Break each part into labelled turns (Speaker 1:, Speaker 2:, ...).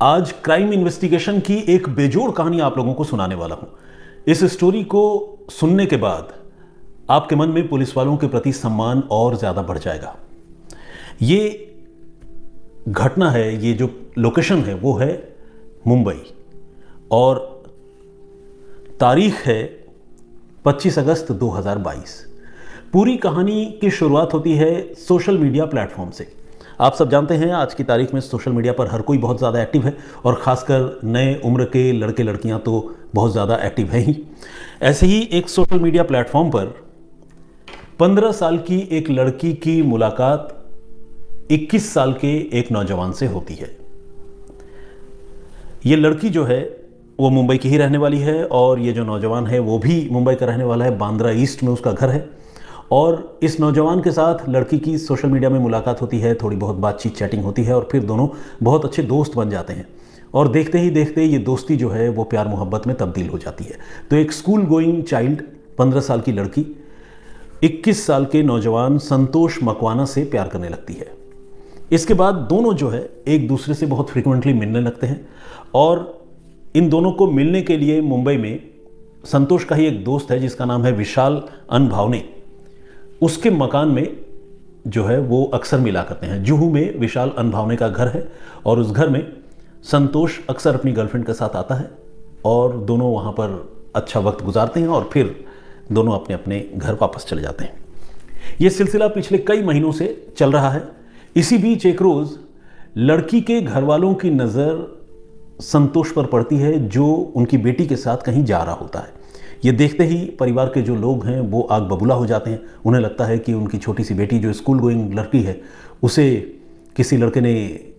Speaker 1: आज crime investigation की एक बेजोड़ कहानी आप लोगों को सुनाने वाला हूं। इस स्टोरी को सुनने के बाद आपके मन में पुलिस वालों के प्रति सम्मान और ज्यादा बढ़ जाएगा। ये घटना है, ये जो लोकेशन है वो है मुंबई और तारीख है 25 अगस्त 2022। पूरी कहानी की शुरुआत होती है सोशल मीडिया प्लेटफॉर्म से। आप सब जानते हैं आज की तारीख में सोशल मीडिया पर हर कोई बहुत ज़्यादा एक्टिव है और ख़ासकर नए उम्र के लड़के लड़कियां तो बहुत ज़्यादा एक्टिव हैं ही। ऐसे ही एक सोशल मीडिया प्लेटफॉर्म पर 15 साल की एक लड़की की मुलाकात 21 साल के एक नौजवान से होती है। ये लड़की जो है वो मुंबई की ही रहने वाली है और ये जो नौजवान है वो भी मुंबई का रहने वाला है। बांद्रा ईस्ट में उसका घर है और इस नौजवान के साथ लड़की की सोशल मीडिया में मुलाकात होती है, थोड़ी बहुत बातचीत चैटिंग होती है और फिर दोनों बहुत अच्छे दोस्त बन जाते हैं और देखते ही देखते ये दोस्ती जो है वो प्यार मोहब्बत में तब्दील हो जाती है। तो एक स्कूल गोइंग चाइल्ड 15 साल की लड़की 21 साल के नौजवान संतोष मकवाना से प्यार करने लगती है। इसके बाद दोनों जो है एक दूसरे से बहुत फ्रिक्वेंटली मिलने लगते हैं और इन दोनों को मिलने के लिए मुंबई में संतोष का ही एक दोस्त है जिसका नाम है विशाल अनभावने, उसके मकान में जो है वो अक्सर मिला करते हैं। जुहू में विशाल अनभावने का घर है और उस घर में संतोष अक्सर अपनी गर्लफ्रेंड के साथ आता है और दोनों वहाँ पर अच्छा वक्त गुजारते हैं और फिर दोनों अपने अपने घर वापस चले जाते हैं। ये सिलसिला पिछले कई महीनों से चल रहा है। इसी बीच एक रोज़ लड़की के घर वालों की नज़र संतोष पर पड़ती है जो उनकी बेटी के साथ कहीं जा रहा होता है। ये देखते ही परिवार के जो लोग हैं वो आग बबूला हो जाते हैं। उन्हें लगता है कि उनकी छोटी सी बेटी जो स्कूल गोइंग लड़की है उसे किसी लड़के ने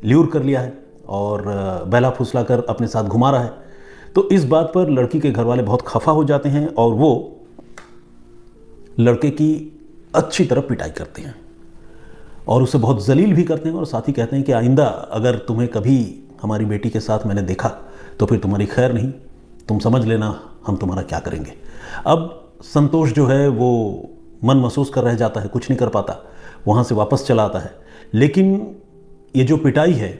Speaker 1: ल्यूर कर लिया है और बहला फुसला कर अपने साथ घुमा रहा है। तो इस बात पर लड़की के घर वाले बहुत खफा हो जाते हैं और वो लड़के की अच्छी तरह पिटाई करते हैं और उसे बहुत जलील भी करते हैं और साथ ही कहते हैं कि आइंदा अगर तुम्हें कभी हमारी बेटी के साथ मैंने देखा तो फिर तुम्हारी खैर नहीं, तुम समझ लेना हम तुम्हारा क्या करेंगे। अब संतोष जो है वो मन महसूस कर रह जाता है, कुछ नहीं कर पाता, वहाँ से वापस चला आता है। लेकिन ये जो पिटाई है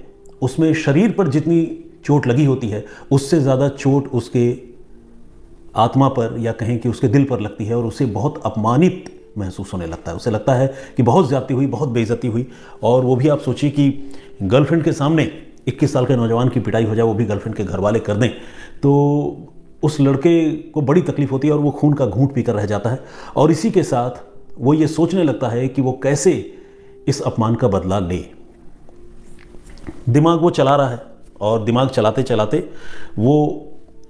Speaker 1: उसमें शरीर पर जितनी चोट लगी होती है उससे ज़्यादा चोट उसके आत्मा पर या कहें कि उसके दिल पर लगती है और उसे बहुत अपमानित महसूस होने लगता है। उसे लगता है कि बहुत ज़्यादती हुई, बहुत बेइज्जती हुई। और वो भी आप सोचिए कि गर्लफ्रेंड के सामने 21 साल के नौजवान की पिटाई हो जाए, वो भी गर्लफ्रेंड के घर वाले कर दें, तो उस लड़के को बड़ी तकलीफ होती है और वो खून का घूंट पीकर रह जाता है। और इसी के साथ वो ये सोचने लगता है कि वो कैसे इस अपमान का बदला ले। दिमाग वो चला रहा है और दिमाग चलाते चलाते वो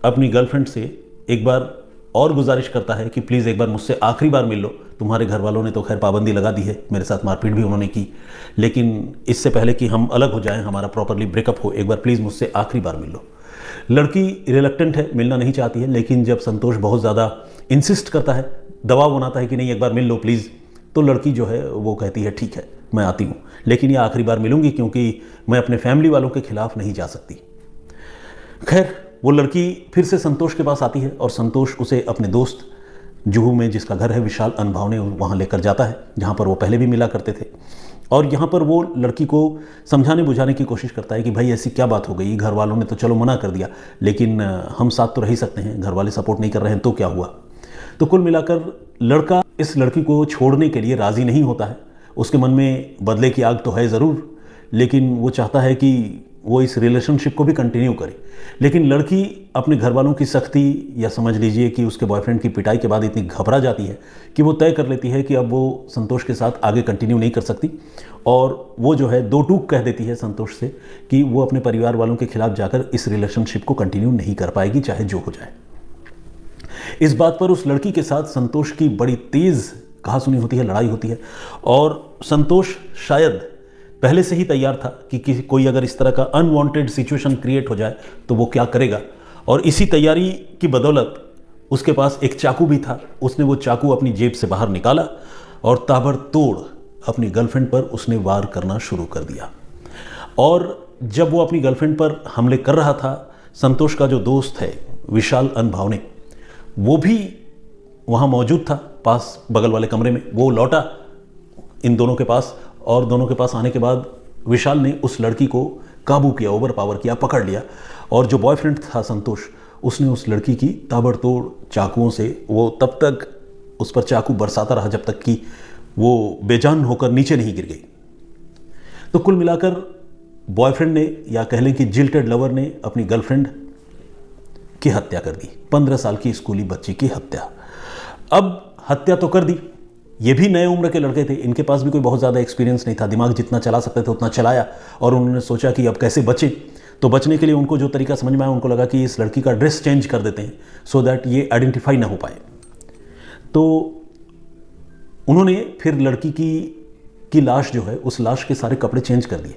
Speaker 1: अपनी गर्लफ्रेंड से एक बार और गुजारिश करता है कि प्लीज़ एक बार मुझसे आखिरी बार मिल लो। तुम्हारे घर वालों ने तो खैर पाबंदी लगा दी है, मेरे साथ मारपीट भी उन्होंने की, लेकिन इससे पहले कि हम अलग हो जाएं, हमारा प्रॉपरली ब्रेकअप हो, एक बार प्लीज़ मुझसे आखिरी बार मिल लो। लड़की रिलक्टेंट है, मिलना नहीं चाहती है, लेकिन जब संतोष बहुत ज़्यादा इंसिस्ट करता है, दबाव बनाता है कि नहीं एक बार मिल लो प्लीज़, तो लड़की जो है वो कहती है ठीक है मैं आती हूँ, लेकिन ये आखिरी बार मिलूंगी क्योंकि मैं अपने फैमिली वालों के खिलाफ नहीं जा सकती। खैर वो लड़की फिर से संतोष के पास आती है और संतोष उसे अपने दोस्त जुहू में जिसका घर है विशाल अनभावने, वहाँ लेकर जाता है जहाँ पर वो पहले भी मिला करते थे। और यहाँ पर वो लड़की को समझाने बुझाने की कोशिश करता है कि भाई ऐसी क्या बात हो गई, घर वालों ने तो चलो मना कर दिया, लेकिन हम साथ तो रह ही सकते हैं, घर वाले सपोर्ट नहीं कर रहे हैं तो क्या हुआ। तो कुल मिलाकर लड़का इस लड़की को छोड़ने के लिए राज़ी नहीं होता है। उसके मन में बदले की आग तो है ज़रूर, लेकिन वो चाहता है कि वो इस रिलेशनशिप को भी कंटिन्यू करे। लेकिन लड़की अपने घर वालों की सख्ती या समझ लीजिए कि उसके बॉयफ्रेंड की पिटाई के बाद इतनी घबरा जाती है कि वो तय कर लेती है कि अब वो संतोष के साथ आगे कंटिन्यू नहीं कर सकती और वो जो है दो टूक कह देती है संतोष से कि वो अपने परिवार वालों के खिलाफ जाकर इस रिलेशनशिप को कंटिन्यू नहीं कर पाएगी चाहे जो हो जाए। इस बात पर उस लड़की के साथ संतोष की बड़ी तेज़ कहा सुनी होती है, लड़ाई होती है और संतोष शायद पहले से ही तैयार था कि कोई अगर इस तरह का अनवांटेड सिचुएशन क्रिएट हो जाए तो वो क्या करेगा। और इसी तैयारी की बदौलत उसके पास एक चाकू भी था। उसने वो चाकू अपनी जेब से बाहर निकाला और ताबड़तोड़ अपनी गर्लफ्रेंड पर उसने वार करना शुरू कर दिया। और जब वो अपनी गर्लफ्रेंड पर हमले कर रहा था, संतोष का जो दोस्त है विशाल अनभावने, वो भी वहाँ मौजूद था पास बगल वाले कमरे में। वो लौटा इन दोनों के पास और दोनों के पास आने के बाद विशाल ने उस लड़की को काबू किया, ओवर पावर किया, पकड़ लिया। और जो बॉयफ्रेंड था संतोष, उसने उस लड़की की ताबड़तोड़ चाकुओं से, वो तब तक उस पर चाकू बरसाता रहा जब तक कि वो बेजान होकर नीचे नहीं गिर गई। तो कुल मिलाकर बॉयफ्रेंड ने, या कह लें कि जिल्टेड लवर ने, अपनी गर्लफ्रेंड की हत्या कर दी। 15 साल की स्कूली बच्ची की हत्या। अब हत्या तो कर दी, ये भी नए उम्र के लड़के थे, इनके पास भी कोई बहुत ज़्यादा एक्सपीरियंस नहीं था, दिमाग जितना चला सकते थे उतना चलाया, और उन्होंने सोचा कि अब कैसे बचे। तो बचने के लिए उनको जो तरीका समझ में आया, उनको लगा कि इस लड़की का ड्रेस चेंज कर देते हैं सो दैट ये आइडेंटिफाई ना हो पाए। तो उन्होंने फिर लड़की की लाश जो है, उस लाश के सारे कपड़े चेंज कर दिए।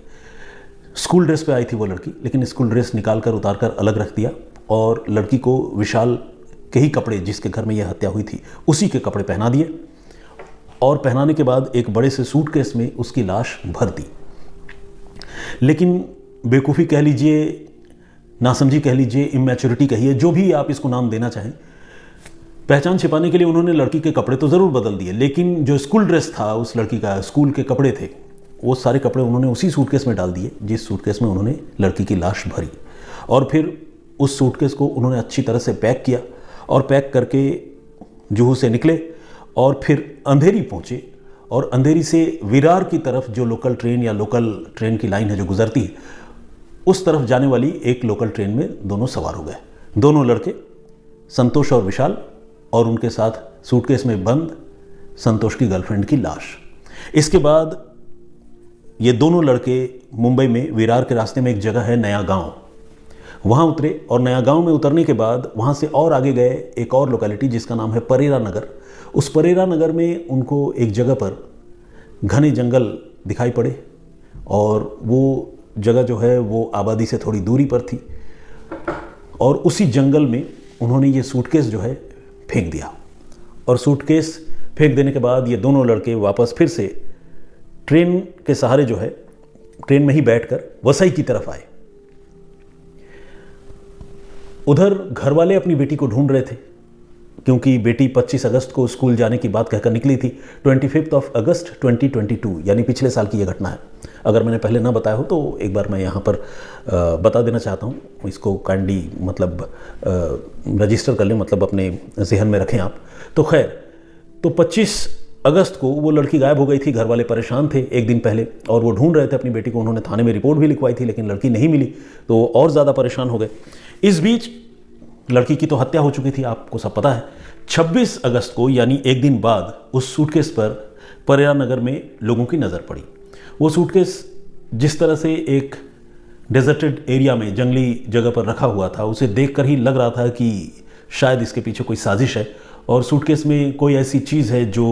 Speaker 1: स्कूल ड्रेस पे आई थी वो लड़की, लेकिन स्कूल ड्रेस निकाल कर उतार कर अलग रख दिया, और लड़की को विशाल के ही कपड़े, जिसके घर में यह हत्या हुई थी, उसी के कपड़े पहना दिए। और पहनाने के बाद एक बड़े से सूटकेस में उसकी लाश भर दी। लेकिन बेवकूफ़ी कह लीजिए, नासमझी कह लीजिए, इमैच्योरिटी कहिए, जो भी आप इसको नाम देना चाहें, पहचान छिपाने के लिए उन्होंने लड़की के कपड़े तो ज़रूर बदल दिए, लेकिन जो स्कूल ड्रेस था उस लड़की का, स्कूल के कपड़े थे, वो सारे कपड़े उन्होंने उसी सूटकेस में डाल दिए जिस सूटकेस में उन्होंने लड़की की लाश भरी। और फिर उस सूटकेस को उन्होंने अच्छी तरह से पैक किया, और पैक करके जुहू से निकले, और फिर अंधेरी पहुँचे, और अंधेरी से विरार की तरफ, जो लोकल ट्रेन या लोकल ट्रेन की लाइन है जो गुजरती है, उस तरफ जाने वाली एक लोकल ट्रेन में दोनों सवार हो गए। दोनों लड़के, संतोष और विशाल, और उनके साथ सूटकेस में बंद संतोष की गर्लफ्रेंड की लाश। इसके बाद ये दोनों लड़के मुंबई में विरार के रास्ते में एक जगह है नया गांव, वहाँ उतरे, और नया गांव में उतरने के बाद वहाँ से और आगे गए एक और लोकेलिटी जिसका नाम है परेरा नगर। उस परेरा नगर में उनको एक जगह पर घने जंगल दिखाई पड़े, और वो जगह जो है वो आबादी से थोड़ी दूरी पर थी, और उसी जंगल में उन्होंने ये सूटकेस जो है फेंक दिया। और सूटकेस फेंक देने के बाद ये दोनों लड़के वापस फिर से ट्रेन के सहारे जो है, ट्रेन में ही बैठकर वसई की तरफ आए। उधर घर वाले अपनी बेटी को ढूंढ रहे थे, क्योंकि बेटी 25 अगस्त को स्कूल जाने की बात कहकर निकली थी। 25 अगस्त 2022, यानी पिछले साल की यह घटना है। अगर मैंने पहले ना बताया हो तो एक बार मैं यहाँ पर बता देना चाहता हूँ, इसको काइंडली मतलब रजिस्टर कर लें, मतलब अपने जहन में रखें आप। तो खैर, तो 25 अगस्त को वो लड़की गायब हो गई थी। घर वाले परेशान थे एक दिन पहले, और वो ढूंढ रहे थे अपनी बेटी को। उन्होंने थाने में रिपोर्ट भी लिखवाई थी, लेकिन लड़की नहीं मिली, तो वो और ज़्यादा परेशान हो गए। इस बीच लड़की की तो हत्या हो चुकी थी, आपको सब पता है। 26 अगस्त को, यानी एक दिन बाद, उस सूटकेस पर परेरा नगर में लोगों की नज़र पड़ी। वो सूटकेस जिस तरह से एक डेजर्टेड एरिया में, जंगली जगह पर रखा हुआ था, उसे देखकर ही लग रहा था कि शायद इसके पीछे कोई साजिश है, और सूटकेस में कोई ऐसी चीज़ है जो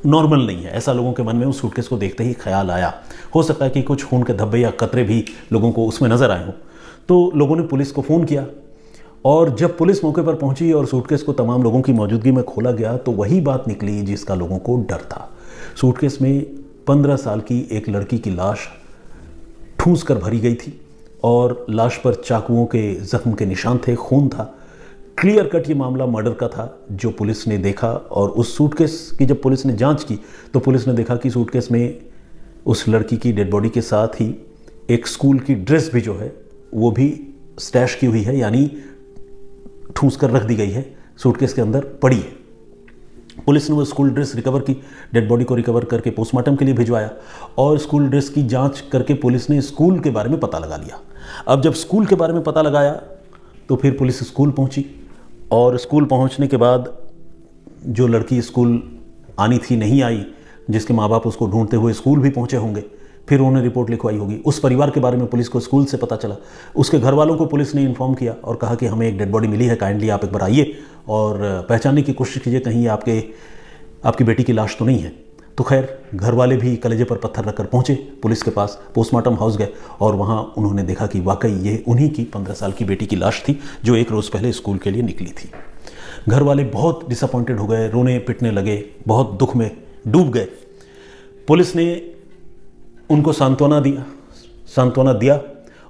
Speaker 1: नॉर्मल नहीं है। ऐसा लोगों के मन में उस सूटकेस को देखते ही ख्याल आया। हो सकता है कि कुछ खून के धब्बे या कतरे भी लोगों को उसमें नज़र आए हों। तो लोगों ने पुलिस को फ़ोन किया, और जब पुलिस मौके पर पहुंची और सूटकेस को तमाम लोगों की मौजूदगी में खोला गया, तो वही बात निकली जिसका लोगों को डर था। सूटकेस में 15 साल की एक लड़की की लाश ठूंस कर भरी गई थी, और लाश पर चाकुओं के जख्म के निशान थे, खून था। क्लियर कट ये मामला मर्डर का था जो पुलिस ने देखा। और उस सूटकेस की जब पुलिस ने जांच की, तो पुलिस ने देखा कि सूटकेस में उस लड़की की डेड बॉडी के साथ ही एक स्कूल की ड्रेस भी जो है वो भी स्टैश की हुई है, यानी ठूंस कर रख दी गई है, सूटकेस के अंदर पड़ी है। पुलिस ने वो स्कूल ड्रेस रिकवर की, डेड बॉडी को रिकवर करके पोस्टमार्टम के लिए भिजवाया, और स्कूल ड्रेस की जांच करके पुलिस ने स्कूल के बारे में पता लगा लिया। अब जब स्कूल के बारे में पता लगाया, तो फिर पुलिस स्कूल पहुंची, और स्कूल पहुंचने के बाद जो लड़की स्कूल आनी थी नहीं आई, जिसके माँ बाप उसको ढूंढते हुए स्कूल भी पहुंचे होंगे, फिर उन्होंने रिपोर्ट लिखवाई होगी। उस परिवार के बारे में पुलिस को स्कूल से पता चला। उसके घर वालों को पुलिस ने इन्फॉर्म किया और कहा कि हमें एक डेड बॉडी मिली है, काइंडली आप एक बार आइए और पहचानने की कोशिश कीजिए, कहीं आपकी बेटी की लाश तो नहीं है। तो खैर, घर वाले भी कलेजे पर पत्थर रखकर पहुंचे पुलिस के पास, पोस्टमार्टम हाउस गए, और वहाँ उन्होंने देखा कि वाकई ये उन्हीं की 15 साल की बेटी की लाश थी जो एक रोज़ पहले स्कूल के लिए निकली थी। घर वाले बहुत डिसअपॉइंटेड हो गए, रोने पिटने लगे, बहुत दुख में डूब गए। पुलिस ने उनको सांत्वना दिया,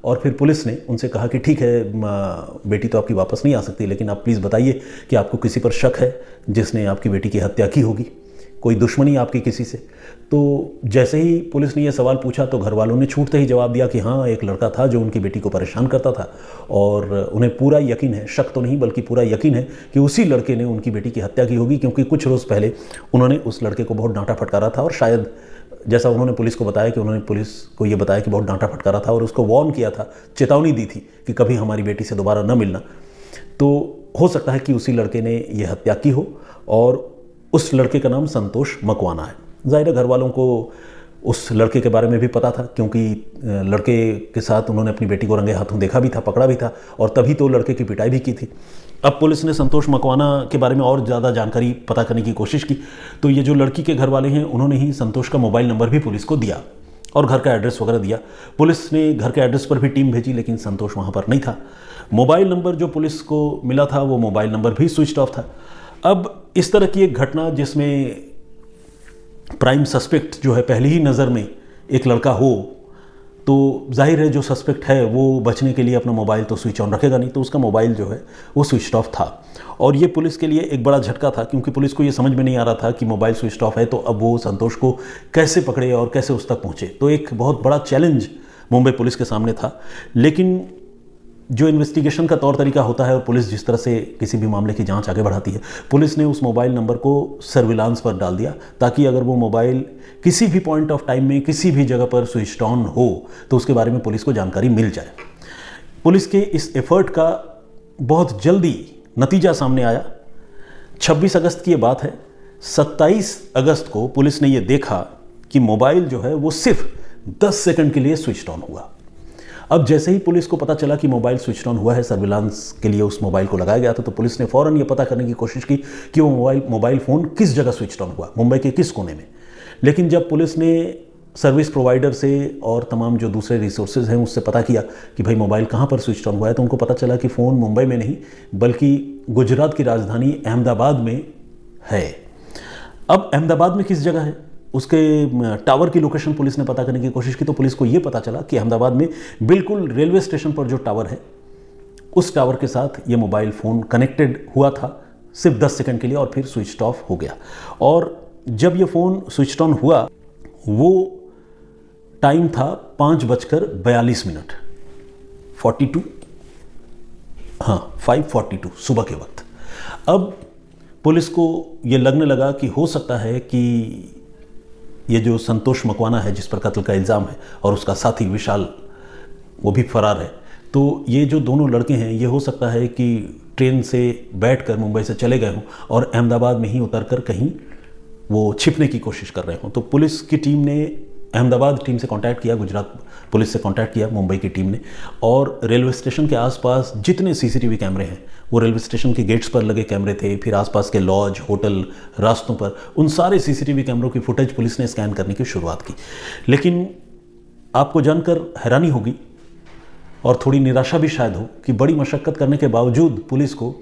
Speaker 1: और फिर पुलिस ने उनसे कहा कि ठीक है, बेटी तो आपकी वापस नहीं आ सकती, लेकिन आप प्लीज़ बताइए कि आपको किसी पर शक है जिसने आपकी बेटी की हत्या की होगी। कोई दुश्मनी आपकी किसी से? तो जैसे ही पुलिस ने यह सवाल पूछा तो घर वालों ने छूटते ही जवाब दिया कि हाँ, एक लड़का था जो उनकी बेटी को परेशान करता था और उन्हें पूरा यकीन है, शक तो नहीं बल्कि पूरा यकीन है कि उसी लड़के ने उनकी बेटी की हत्या की होगी, क्योंकि कुछ रोज़ पहले उन्होंने उस लड़के को बहुत डांटा फटकारा था और शायद जैसा उन्होंने पुलिस को बताया कि उन्होंने पुलिस को ये बताया कि बहुत डांटा फटकारा था और उसको वार्न किया था, चेतावनी दी थी कि कभी हमारी बेटी से दोबारा न मिलना। तो हो सकता है कि उसी लड़के ने यह हत्या की हो और उस लड़के का नाम संतोष मकवाना है। ज़ाहिर है घर वालों को उस लड़के के बारे में भी पता था, क्योंकि लड़के के साथ उन्होंने अपनी बेटी को रंगे हाथों देखा भी था, पकड़ा भी था और तभी तो लड़के की पिटाई भी की थी। अब पुलिस ने संतोष मकवाना के बारे में और ज़्यादा जानकारी पता करने की कोशिश की, तो ये जो लड़की के घर वाले हैं उन्होंने ही संतोष का मोबाइल नंबर भी पुलिस को दिया और घर का एड्रेस वगैरह दिया। पुलिस ने घर के एड्रेस पर भी टीम भेजी, लेकिन संतोष वहाँ पर नहीं था। मोबाइल नंबर जो पुलिस को मिला था वो मोबाइल नंबर भी स्विच ऑफ था। अब इस तरह की एक घटना जिसमें प्राइम सस्पेक्ट जो है पहली ही नज़र में एक लड़का हो, तो जाहिर है जो सस्पेक्ट है वो बचने के लिए अपना मोबाइल तो स्विच ऑन रखेगा नहीं, तो उसका मोबाइल जो है वो स्विच ऑफ था। और ये पुलिस के लिए एक बड़ा झटका था, क्योंकि पुलिस को ये समझ में नहीं आ रहा था कि मोबाइल स्विच ऑफ है तो अब वो संतोष को कैसे पकड़े और कैसे उस तक पहुँचे। तो एक बहुत बड़ा चैलेंज मुंबई पुलिस के सामने था। लेकिन जो इन्वेस्टिगेशन का तौर तरीका होता है और पुलिस जिस तरह से किसी भी मामले की जांच आगे बढ़ाती है, पुलिस ने उस मोबाइल नंबर को सर्विलांस पर डाल दिया ताकि अगर वो मोबाइल किसी भी पॉइंट ऑफ टाइम में किसी भी जगह पर स्विच ऑन हो तो उसके बारे में पुलिस को जानकारी मिल जाए। पुलिस के इस एफर्ट का बहुत जल्दी नतीजा सामने आया। 26 अगस्त की ये बात है। 27 अगस्त को पुलिस ने ये देखा कि मोबाइल जो है वो सिर्फ 10 सेकंड के लिए स्विच ऑन हुआ। अब जैसे ही पुलिस को पता चला कि मोबाइल स्विच ऑन हुआ है, सर्विलांस के लिए उस मोबाइल को लगाया गया था, तो पुलिस ने फौरन ये पता करने की कोशिश की कि वो मोबाइल फ़ोन किस जगह स्विच ऑन हुआ, मुंबई के किस कोने में। लेकिन जब पुलिस ने सर्विस प्रोवाइडर से और तमाम जो दूसरे रिसोर्सेज हैं उससे पता किया कि भाई मोबाइल कहाँ पर स्विच ऑन हुआ है, तो उनको पता चला कि फ़ोन मुंबई में नहीं बल्कि गुजरात की राजधानी अहमदाबाद में है। अब अहमदाबाद में किस जगह है, उसके टावर की लोकेशन पुलिस ने पता करने की कोशिश की, तो पुलिस को ये पता चला कि अहमदाबाद में बिल्कुल रेलवे स्टेशन पर जो टावर है उस टावर के साथ ये मोबाइल फ़ोन कनेक्टेड हुआ था सिर्फ 10 सेकंड के लिए और फिर स्विच ऑफ हो गया। और जब ये फ़ोन स्विच ऑन हुआ वो टाइम था 5:42 42 5:42 सुबह के वक्त। अब पुलिस को ये लगने लगा कि हो सकता है कि ये जो संतोष मकवाना है जिस पर कत्ल का इल्ज़ाम है और उसका साथी विशाल वो भी फरार है, तो ये जो दोनों लड़के हैं ये हो सकता है कि ट्रेन से बैठकर मुंबई से चले गए हों और अहमदाबाद में ही उतरकर कहीं वो छिपने की कोशिश कर रहे हों। तो पुलिस की टीम ने अहमदाबाद टीम से कांटेक्ट किया, गुजरात पुलिस से कांटेक्ट किया मुंबई की टीम ने, और रेलवे स्टेशन के आसपास जितने सीसीटीवी कैमरे हैं, वो रेलवे स्टेशन के गेट्स पर लगे कैमरे थे, फिर आसपास के लॉज, होटल, रास्तों पर, उन सारे सीसीटीवी कैमरों की फुटेज पुलिस ने स्कैन करने की शुरुआत की। लेकिन आपको जानकर हैरानी होगी और थोड़ी निराशा भी शायद हो कि बड़ी मशक्क़त करने के बावजूद पुलिस को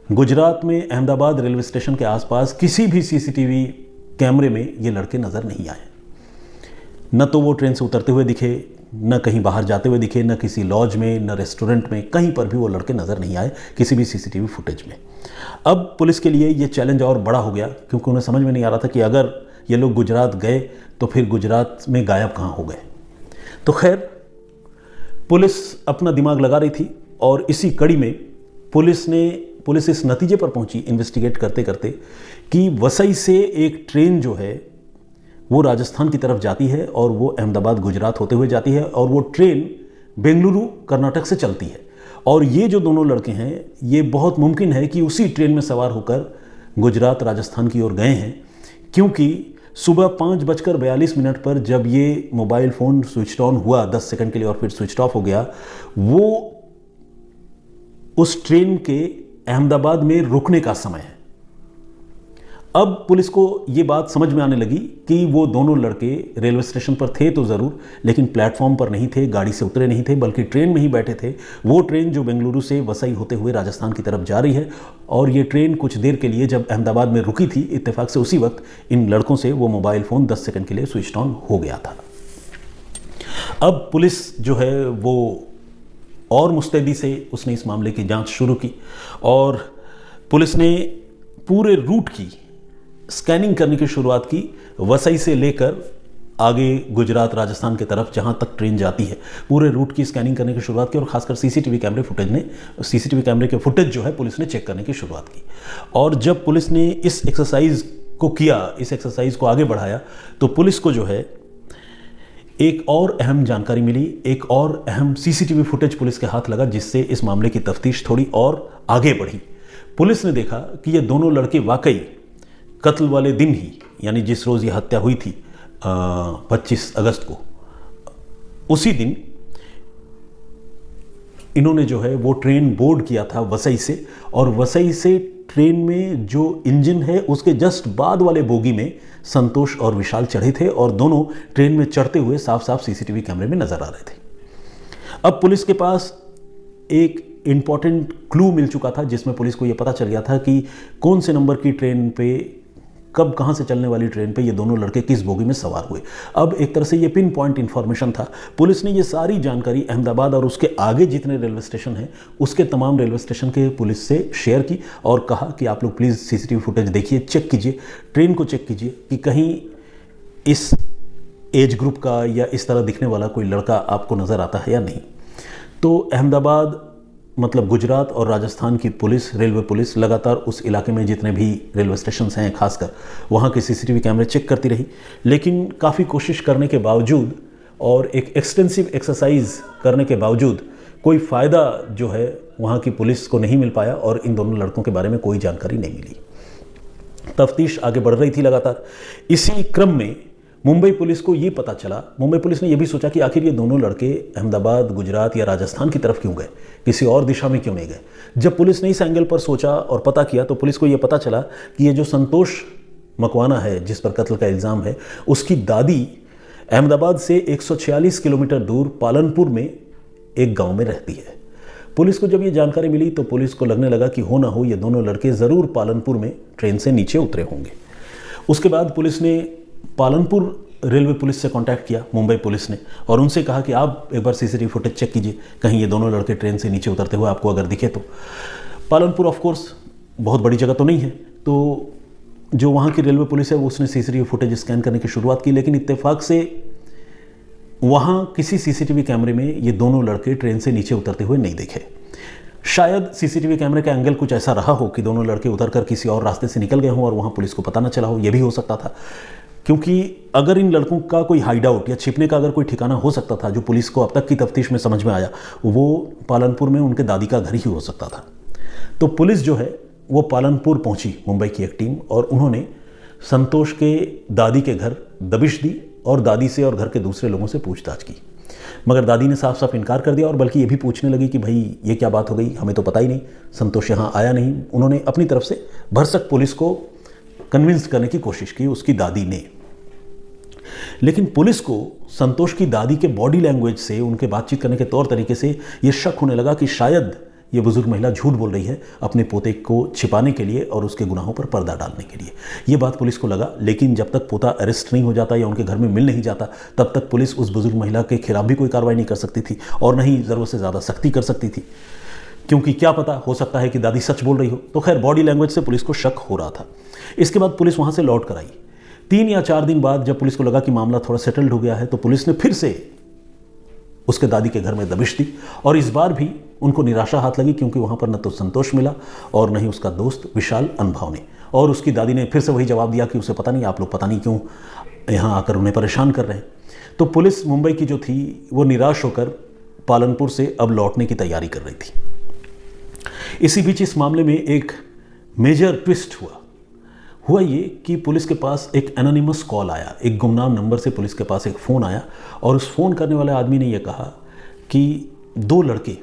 Speaker 1: गुजरात में अहमदाबाद रेलवे स्टेशन के आसपास किसी भी सीसीटीवी कैमरे में ये लड़के नज़र नहीं आए। न तो वो ट्रेन से उतरते हुए दिखे, न कहीं बाहर जाते हुए दिखे, न किसी लॉज में, न रेस्टोरेंट में, कहीं पर भी वो लड़के नज़र नहीं आए किसी भी सीसीटीवी फुटेज में। अब पुलिस के लिए ये चैलेंज और बड़ा हो गया, क्योंकि उन्हें समझ में नहीं आ रहा था कि अगर ये लोग गुजरात गए तो फिर गुजरात में गायब कहाँ हो गए। तो खैर पुलिस अपना दिमाग लगा रही थी और इसी कड़ी में पुलिस इस नतीजे पर पहुंची इन्वेस्टिगेट करते करते कि वसई से एक ट्रेन जो है वो राजस्थान की तरफ जाती है और वो अहमदाबाद गुजरात होते हुए जाती है और वो ट्रेन बेंगलुरु कर्नाटक से चलती है। और ये जो दोनों लड़के हैं ये बहुत मुमकिन है कि उसी ट्रेन में सवार होकर गुजरात राजस्थान की ओर गए हैं, क्योंकि सुबह 5:42 पर जब ये मोबाइल फ़ोन स्विच ऑन हुआ 10 सेकंड के लिए और फिर स्विच ऑफ हो गया, वो उस ट्रेन के अहमदाबाद में रुकने का समय है। अब पुलिस को ये बात समझ में आने लगी कि वो दोनों लड़के रेलवे स्टेशन पर थे तो ज़रूर, लेकिन प्लेटफॉर्म पर नहीं थे, गाड़ी से उतरे नहीं थे, बल्कि ट्रेन में ही बैठे थे। वो ट्रेन जो बेंगलुरु से वसई होते हुए राजस्थान की तरफ जा रही है, और ये ट्रेन कुछ देर के लिए जब अहमदाबाद में रुकी थी, इत्तेफाक से उसी वक्त इन लड़कों से वो मोबाइल फ़ोन 10 सेकंड के लिए स्विच ऑन हो गया था। अब पुलिस जो है वो और मुस्तैदी से उसने इस मामले की जांच शुरू की और पुलिस ने पूरे रूट की स्कैनिंग करने की शुरुआत की, वसई से लेकर आगे गुजरात राजस्थान की तरफ जहां तक ट्रेन जाती है पूरे रूट की स्कैनिंग करने की शुरुआत की। और खासकर सीसीटीवी कैमरे के फुटेज जो है पुलिस ने चेक करने की शुरुआत की। और जब पुलिस ने इस एक्सरसाइज को किया, इस एक्सरसाइज को आगे बढ़ाया, तो पुलिस को जो है एक और अहम जानकारी मिली, एक और अहम सीसीटीवी फुटेज पुलिस के हाथ लगा, जिससे इस मामले की तफ्तीश थोड़ी और आगे बढ़ी। पुलिस ने देखा कि ये दोनों लड़के वाकई कत्ल वाले दिन ही, यानी जिस रोज़ ये हत्या हुई थी 25 अगस्त को, उसी दिन इन्होंने जो है वो ट्रेन बोर्ड किया था वसई से, और वसई से ट्रेन में जो इंजन है उसके जस्ट बाद वाले बोगी में संतोष और विशाल चढ़े थे, और दोनों ट्रेन में चढ़ते हुए साफ साफ सीसीटीवी कैमरे में नजर आ रहे थे। अब पुलिस के पास एक इंपॉर्टेंट क्लू मिल चुका था, जिसमें पुलिस को यह पता चल गया था कि कौन से नंबर की ट्रेन पे, कब कहां से चलने वाली ट्रेन पे ये दोनों लड़के किस बोगी में सवार हुए। अब एक तरह से ये पिन पॉइंट इंफॉर्मेशन था। पुलिस ने ये सारी जानकारी अहमदाबाद और उसके आगे जितने रेलवे स्टेशन हैं उसके तमाम रेलवे स्टेशन के पुलिस से शेयर की और कहा कि आप लोग प्लीज़ सीसीटीवी फुटेज देखिए, चेक कीजिए, ट्रेन को चेक कीजिए कि कहीं इस एज ग्रुप का या इस तरह दिखने वाला कोई लड़का आपको नज़र आता है या नहीं। तो अहमदाबाद मतलब गुजरात और राजस्थान की पुलिस, रेलवे पुलिस लगातार उस इलाके में जितने भी रेलवे स्टेशन हैं खासकर वहाँ के सीसीटीवी कैमरे चेक करती रही, लेकिन काफ़ी कोशिश करने के बावजूद और एक एक्सटेंसिव एक्सरसाइज करने के बावजूद कोई फ़ायदा जो है वहाँ की पुलिस को नहीं मिल पाया और इन दोनों लड़कों के बारे में कोई जानकारी नहीं मिली। तफ्तीश आगे बढ़ रही थी लगातार। इसी क्रम में मुंबई पुलिस को ये पता चला, मुंबई पुलिस ने यह भी सोचा कि आखिर ये दोनों लड़के अहमदाबाद, गुजरात या राजस्थान की तरफ क्यों गए, किसी और दिशा में क्यों नहीं गए। जब पुलिस ने इस एंगल पर सोचा और पता किया तो पुलिस को यह पता चला कि ये जो संतोष मकवाना है जिस पर कत्ल का इल्ज़ाम है, उसकी दादी अहमदाबाद से 146 किलोमीटर दूर पालनपुर में एक गाँव में रहती है। पुलिस को जब ये जानकारी मिली तो पुलिस को लगने लगा कि हो ना हो ये दोनों लड़के ज़रूर पालनपुर में ट्रेन से नीचे उतरे होंगे। उसके बाद पुलिस ने पालनपुर रेलवे पुलिस से कांटेक्ट किया, मुंबई पुलिस ने, और उनसे कहा कि आप एक बार सीसीटीवी फुटेज चेक कीजिए, कहीं ये दोनों लड़के ट्रेन से नीचे उतरते हुए आपको अगर दिखे तो। पालनपुर ऑफ कोर्स बहुत बड़ी जगह तो नहीं है, तो जो वहाँ की रेलवे पुलिस है वो उसने सीसीटीवी फुटेज स्कैन करने की शुरुआत की, लेकिन इत्तेफाक से वहाँ किसी सीसीटीवी कैमरे में ये दोनों लड़के ट्रेन से नीचे उतरते हुए नहीं दिखे। शायद सीसीटीवी कैमरे का एंगल कुछ ऐसा रहा हो कि दोनों लड़के उतरकर किसी और रास्ते से निकल गए हों और वहाँ पुलिस को पता न चला हो, यह भी हो सकता था। क्योंकि अगर इन लड़कों का कोई हाइड आउट या छिपने का अगर कोई ठिकाना हो सकता था जो पुलिस को अब तक की तफ्तीश में समझ में आया, वो पालनपुर में उनके दादी का घर ही हो सकता था। तो पुलिस जो है वो पालनपुर पहुंची, मुंबई की एक टीम, और उन्होंने संतोष के दादी के घर दबिश दी और दादी से और घर के दूसरे लोगों से पूछताछ की। मगर दादी ने साफ साफ इनकार कर दिया और बल्कि ये भी पूछने लगी कि भाई ये क्या बात हो गई, हमें तो पता ही नहीं, संतोष यहाँ आया नहीं। उन्होंने अपनी तरफ से भरसक पुलिस को कन्विंस करने की कोशिश की, उसकी दादी ने। लेकिन पुलिस को संतोष की दादी के बॉडी लैंग्वेज से, उनके बातचीत करने के तौर तरीके से ये शक होने लगा कि शायद ये बुजुर्ग महिला झूठ बोल रही है अपने पोते को छिपाने के लिए और उसके गुनाहों पर पर्दा डालने के लिए। ये बात पुलिस को लगा, लेकिन जब तक पोता अरेस्ट नहीं हो जाता या उनके घर में मिल नहीं जाता तब तक पुलिस उस बुजुर्ग महिला के खिलाफ भी कोई कार्रवाई नहीं कर सकती थी और न ही ज़रूरत से ज़्यादा सख्ती कर सकती थी, क्योंकि क्या पता, हो सकता है कि दादी सच बोल रही हो। तो खैर बॉडी लैंग्वेज से पुलिस को शक हो रहा था। इसके बाद पुलिस वहाँ से लौट कर आई। 3 या 4 दिन बाद जब पुलिस को लगा कि मामला थोड़ा सेटल्ड हो गया है तो पुलिस ने फिर से उसके दादी के घर में दबिश दी, और इस बार भी उनको निराशा हाथ लगी, क्योंकि वहाँ पर न तो संतोष मिला और न ही उसका दोस्त विशाल अनभाव ने। और उसकी दादी ने फिर से वही जवाब दिया कि उसे पता नहीं, आप लोग पता नहीं क्यों यहाँ आकर उन्हें परेशान कर रहे हैं। तो पुलिस मुंबई की जो थी वो निराश होकर पालनपुर से अब लौटने की तैयारी कर रही थी। इसी बीच इस मामले में एक मेजर ट्विस्ट हुआ ये कि पुलिस के पास एक एनोनिमस कॉल आया, एक गुमनाम नंबर से पुलिस के पास एक फ़ोन आया, और उस फ़ोन करने वाले आदमी ने यह कहा कि 2 लड़के,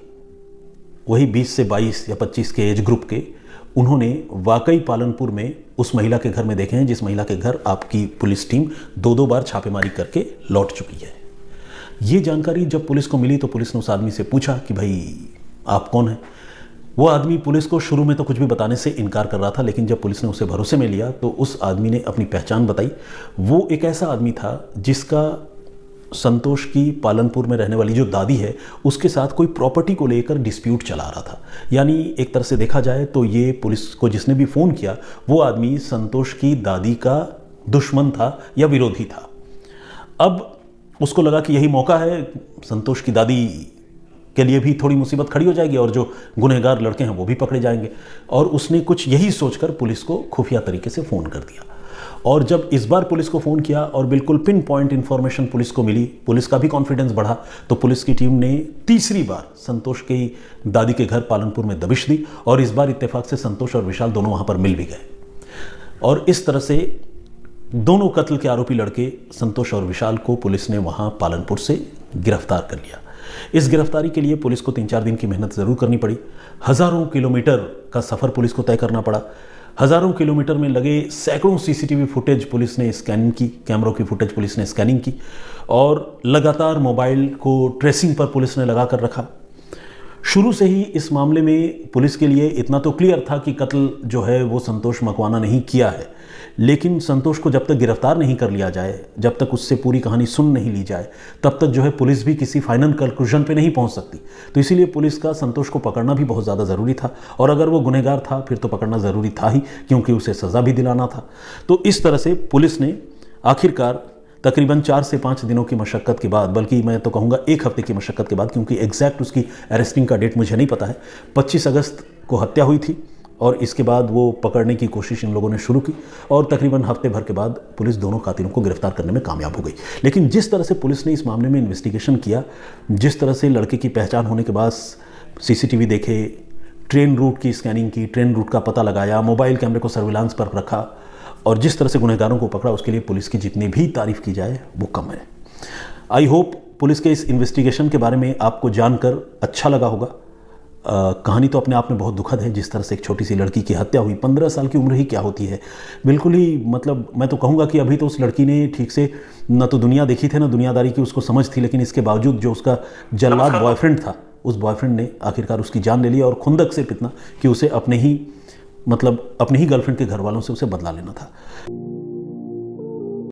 Speaker 1: वही 20 से 22 या 25 के एज ग्रुप के, उन्होंने वाकई पालनपुर में उस महिला के घर में देखे हैं जिस महिला के घर आपकी पुलिस टीम 2-2 बार छापेमारी करके लौट चुकी है। ये जानकारी जब पुलिस को मिली तो पुलिस ने उस आदमी से पूछा कि भाई आप कौन हैं। वो आदमी पुलिस को शुरू में तो कुछ भी बताने से इनकार कर रहा था, लेकिन जब पुलिस ने उसे भरोसे में लिया तो उस आदमी ने अपनी पहचान बताई। वो एक ऐसा आदमी था जिसका संतोष की पालनपुर में रहने वाली जो दादी है उसके साथ कोई प्रॉपर्टी को लेकर डिस्प्यूट चला रहा था। यानी एक तरह से देखा जाए तो ये पुलिस को जिसने भी फ़ोन किया वो आदमी संतोष की दादी का दुश्मन था या विरोधी था। अब उसको लगा कि यही मौका है, संतोष की दादी के लिए भी थोड़ी मुसीबत खड़ी हो जाएगी और जो गुनहगार लड़के हैं वो भी पकड़े जाएंगे। और उसने कुछ यही सोचकर पुलिस को खुफिया तरीके से फ़ोन कर दिया। और जब इस बार पुलिस को फ़ोन किया और बिल्कुल पिन पॉइंट इन्फॉर्मेशन पुलिस को मिली, पुलिस का भी कॉन्फिडेंस बढ़ा, तो पुलिस की टीम ने तीसरी बार संतोष की दादी के घर पालनपुर में दबिश दी और इस बार इत्तेफाक से संतोष और विशाल दोनों वहाँ पर मिल भी गए। और इस तरह से दोनों कत्ल के आरोपी लड़के संतोष और विशाल को पुलिस ने वहाँ पालनपुर से गिरफ्तार कर लिया। इस गिरफ्तारी के लिए पुलिस को 3-4 दिन की मेहनत ज़रूर करनी पड़ी। हज़ारों किलोमीटर का सफ़र पुलिस को तय करना पड़ा। हज़ारों किलोमीटर में लगे सैकड़ों सीसीटीवी फुटेज पुलिस ने स्कैनिंग की, कैमरों की फुटेज पुलिस ने स्कैनिंग की और लगातार मोबाइल को ट्रेसिंग पर पुलिस ने लगा कर रखा। शुरू से ही इस मामले में पुलिस के लिए इतना तो क्लियर था कि कत्ल जो है वो संतोष मकवाना ने ही किया है, लेकिन संतोष को जब तक गिरफ्तार नहीं कर लिया जाए, जब तक उससे पूरी कहानी सुन नहीं ली जाए, तब तक जो है पुलिस भी किसी फाइनल कंक्लूजन पे नहीं पहुंच सकती। तो इसीलिए पुलिस का संतोष को पकड़ना भी बहुत ज़्यादा ज़रूरी था और अगर वो गुनहगार था फिर तो पकड़ना ज़रूरी था ही, क्योंकि उसे सज़ा भी दिलाना था। तो इस तरह से पुलिस ने आखिरकार तकरीबन 4 से 5 दिनों की मशक्क़त के बाद, बल्कि मैं तो कहूँगा 1 हफ्ते की मशक्क़त के बाद, क्योंकि एग्जैक्ट उसकी अरेस्टिंग का डेट मुझे नहीं पता है, 25 अगस्त को हत्या हुई थी और इसके बाद वो पकड़ने की कोशिश इन लोगों ने शुरू की और तकरीबन हफ्ते भर के बाद पुलिस दोनों कातिलों को गिरफ्तार करने में कामयाब हो गई। लेकिन जिस तरह से पुलिस ने इस मामले में इन्वेस्टिगेशन किया, जिस तरह से लड़के की पहचान होने के बाद सीसीटीवी देखे, ट्रेन रूट की स्कैनिंग की, ट्रेन रूट का पता लगाया, मोबाइल कैमरे को सर्विलांस पर रखा और जिस तरह से गुनहगारों को पकड़ा, उसके लिए पुलिस की जितनी भी तारीफ़ की जाए वो कम है। आई होप पुलिस के इस इन्वेस्टिगेशन के बारे में आपको जानकर अच्छा लगा होगा। कहानी तो अपने आप में बहुत दुखद है, जिस तरह से एक छोटी सी लड़की की हत्या हुई। 15 साल की उम्र ही क्या होती है, बिल्कुल ही मतलब मैं तो कहूँगा कि अभी तो उस लड़की ने ठीक से न तो दुनिया देखी थी, न दुनियादारी की उसको समझ थी, लेकिन इसके बावजूद जो उसका जल्लाद बॉयफ्रेंड था, उस बॉयफ्रेंड ने आखिरकार उसकी जान ले ली और खुंदक से इतना कि उसे अपने ही गर्लफ्रेंड के घर वालों से उसे बदला लेना था।